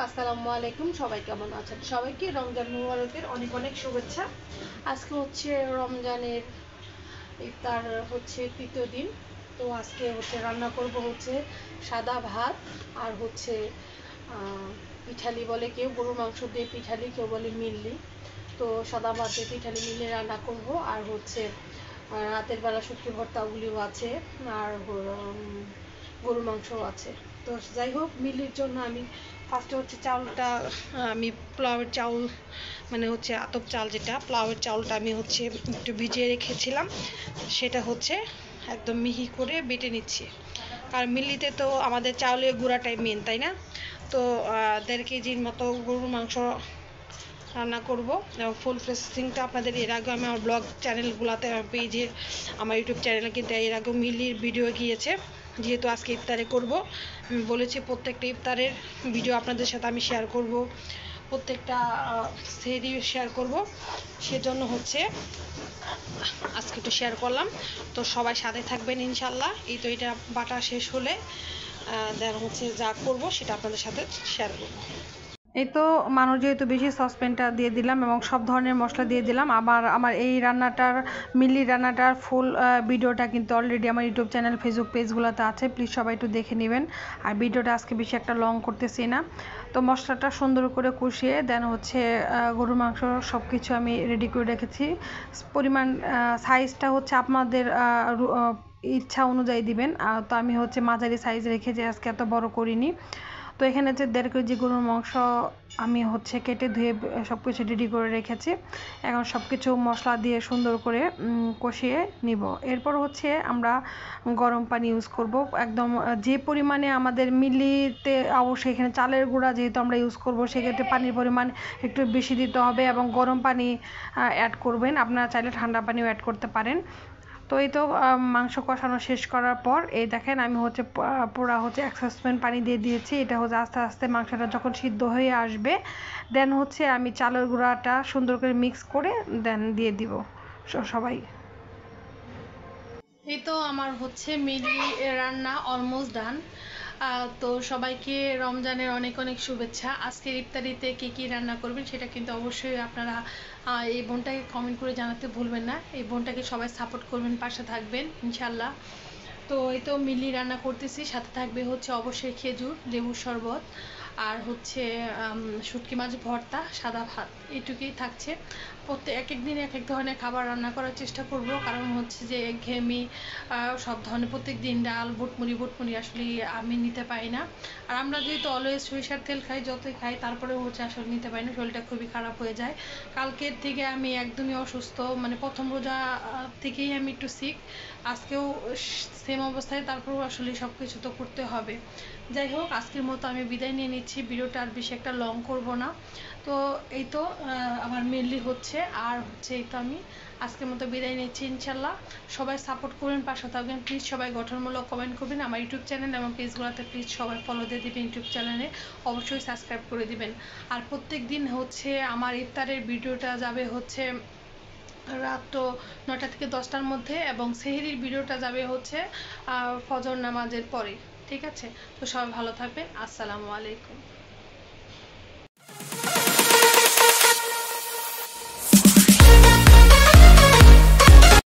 আসসালামু আলাইকুম। সবাই কেমন আছেন? সবাইকে রমজান মুবারকের অনেক অনেক শুভেচ্ছা। আজকে হচ্ছে রমজানের ইফতার হচ্ছে তৃতীয় দিন। তো আজকে হচ্ছে রান্না করব হচ্ছে সাদা ভাত আর হচ্ছে পিঠালি বলে কেউ, গরুর মাংস দিয়ে পিঠালি, কেউ বলে মিল্লি। তো সাদা ভাত দিয়ে পিঠালি মিলে রান্না করব। আর হচ্ছে রাতের বেলা শুটকি ভর্তা ওগুলিও আছে, আর গরুর মাংসও আছে। তো যাই হোক, মিলির জন্য আমি ফার্স্টে হচ্ছে চাউলটা, আমি পোলাওয়ের চাউল মানে হচ্ছে আতপ চাল, যেটা পোলাওয়ের চাউলটা আমি হচ্ছে একটু ভিজিয়ে রেখেছিলাম, সেটা হচ্ছে একদম মিহি করে বেটে নিচ্ছি। কারণ মিল্লিতে তো আমাদের চাউলের গুঁড়াটাই মেন, তাই না? তো 1.5 কেজির মতো গরুর মাংস রান্না করব। এবং ফুল প্রসেসিংটা আপনাদের এর আগে আমি আমার ব্লগ চ্যানেলগুলোতে, পেজে, আমার ইউটিউব চ্যানেলে কিন্তু এর আগেও মিল্লির ভিডিও গিয়েছে। যেহেতু আজকে ইফতারে করব, আমি বলেছি প্রত্যেকটা ইফতারের ভিডিও আপনাদের সাথে আমি শেয়ার করব, প্রত্যেকটা সেহরি শেয়ার করব। সেজন্য হচ্ছে আজকে একটু শেয়ার করলাম। তো সবাই সাথে থাকবেন ইনশাল্লাহ। এই তো এটা বাটা শেষ হলে দেন হচ্ছে যা করব সেটা আপনাদের সাথে শেয়ার করব। এই তো মানুষ যেহেতু বেশি, সসপ্যানটা দিয়ে দিলাম এবং সব ধরনের মশলা দিয়ে দিলাম। আমার এই রান্নাটার, মিল্লি রান্নাটার ফুল ভিডিওটা কিন্তু অলরেডি আমার ইউটিউব চ্যানেল, ফেসবুক পেজগুলোতে আছে, প্লিজ সবাই একটু দেখে নেবেন। আর ভিডিওটা আজকে বেশি একটা লং করতেছি না। তো মশলাটা সুন্দর করে কষিয়ে দেন হচ্ছে গরুর মাংস সব কিছু আমি রেডি করে রেখেছি। পরিমাণ সাইজটা হচ্ছে আপনাদের ইচ্ছা অনুযায়ী দিবেন। তো আমি হচ্ছে মাঝারি সাইজ রেখেছি, আজকে এত বড় করিনি। তো এখানে যে 1.5 কেজি গরুর মাংস আমি হচ্ছে কেটে ধুয়ে সব কিছু রেডি করে রেখেছি। এখন সব কিছু মশলা দিয়ে সুন্দর করে কষিয়ে নিব। এরপর হচ্ছে আমরা গরম পানি ইউজ করব একদম যে পরিমাণে আমাদের মিলিতে, অবশ্যই এখানে চালের গুঁড়া যেহেতু আমরা ইউজ করব, সেক্ষেত্রে পানির পরিমাণ একটু বেশি দিতে হবে এবং গরম পানি অ্যাড করবেন। আপনারা চাইলে ঠান্ডা পানিও অ্যাড করতে পারেন। তো এই তো মাংস কষানো শেষ করার পর এই দেখেন আমি হচ্ছে পুরা হচ্ছে 1 সসপ্যান পানি দিয়ে দিয়েছি। এটা হচ্ছে আস্তে আস্তে মাংসটা যখন সিদ্ধ হয়ে আসবে, দেন হচ্ছে আমি চালের গুঁড়াটা সুন্দর করে মিক্স করে দেন দিয়ে দিব সবাই। এই তো আমার হচ্ছে মিলি রান্না অলমোস্ট ডান। তো সবাইকে রমজানের অনেক অনেক শুভেচ্ছা। আজকের ইফতারিতে কে কী রান্না করবেন সেটা কিন্তু অবশ্যই আপনারা এই বোনটাকে কমেন্ট করে জানাতে ভুলবেন না। এই বোনটাকে সবাই সাপোর্ট করবেন, পাশে থাকবেন ইনশাল্লাহ। তো এই তো মিলি রান্না করতেছি, সাথে থাকবে হচ্ছে অবশ্যই খেজুর, লেবুর শরবত, আর হচ্ছে শুটকি মাছ ভর্তা, সাদা ভাত, এটুকুই থাকছে। এক এক দিন এক এক ধরনের খাবার রান্না করার চেষ্টা করব, কারণ হচ্ছে যে একঘেয়েমি সব ধরনের প্রত্যেক দিন ডাল বুটমুড়ি আসলে আমি নিতে পারি না। আর আমরা যেহেতু অলওয়েজ সরিষার তেল খাই, যতই খাই তারপরেও হচ্ছে আসলে নিতে পারি না, শরীরটা খুবই খারাপ হয়ে যায়। কালকের থেকে আমি একদমই অসুস্থ, মানে প্রথম রোজা থেকেই আমি একটু সিক, আজকেও সেম অবস্থায়, তারপরেও আসলে সব কিছু তো করতে হবে। যাই হোক, আজকের মতো আমি বিদায় নিয়ে নিচ্ছি, ভিডিওটা আর বেশি একটা লং করব না। তো এই তো আমার মেনলি হচ্ছে, আর হচ্ছে এই তো আমি আজকের মতো বিদায় নিচ্ছি ইনশাল্লাহ। সবাই সাপোর্ট করবেন, পাশে থাকবেন প্লিজ। সবাই গঠনমূলক কমেন্ট করবেন আমার ইউটিউব চ্যানেল এবং পেজগুলোতে, প্লিজ সবাই ফলো দিয়ে দিবেন। ইউটিউব চ্যানেলে অবশ্যই সাবস্ক্রাইব করে দিবেন। আর প্রত্যেক দিন হচ্ছে আমার ইফতারের ভিডিওটা যাবে হচ্ছে রাত 9টা থেকে 10টার মধ্যে, এবং সেহরির ভিডিওটা যাবে হচ্ছে ফজর নামাজের পরে। ঠিক আছে? তো সবাই ভালো থাকবেন। আসসালামু আলাইকুম।